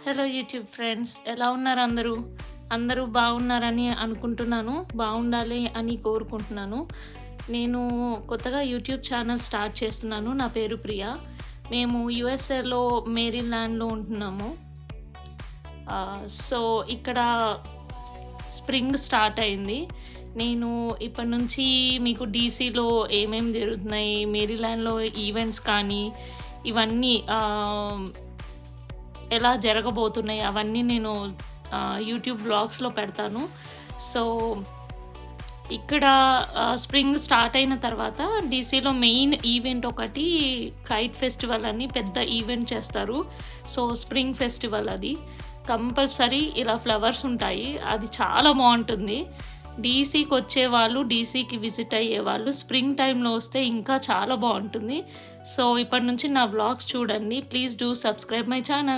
Hello YouTube friends, ఎలా ఉన్నారు అందరూ? అందరూ బాగున్నారని అనుకుంటున్నాను. బాగుండాలి అని కోరుకుంటున్నాను. నేను కొత్తగా యూట్యూబ్ ఛానల్ స్టార్ట్ చేస్తున్నాను. నా పేరు ప్రియా. మేము యూఎస్ఏలో మేరీల్యాండ్‌లో ఉంటున్నాము. సో, ఇక్కడ స్ప్రింగ్ స్టార్ట్ అయింది. నేను ఇప్పటి నుంచి మీకు డీసీలో ఏమేమి జరుగుతున్నాయి, మేరీల్యాండ్‌లో ఈవెంట్స్ కానీ ఇవన్నీ ఎలా జరగబోతున్నాయి అవన్నీ నేను యూట్యూబ్ బ్లాగ్స్లో పెడతాను. సో ఇక్కడ స్ప్రింగ్ స్టార్ట్ అయిన తర్వాత డీసీలో మెయిన్ ఈవెంట్ ఒకటి కైట్ ఫెస్టివల్ అని పెద్ద ఈవెంట్ చేస్తారు. సో స్ప్రింగ్ ఫెస్టివల్ అది కంపల్సరీ ఇలా ఫ్లవర్స్ ఉంటాయి. అది చాలా బాగుంటుంది. డీసీకి వచ్చేవాళ్ళు, డీసీకి విజిట్ అయ్యేవాళ్ళు స్ప్రింగ్ టైంలో వస్తే ఇంకా చాలా బాగుంటుంది. సో ఇప్పటి నుంచి నా వ్లాగ్స్ చూడండి. Please do subscribe my channel.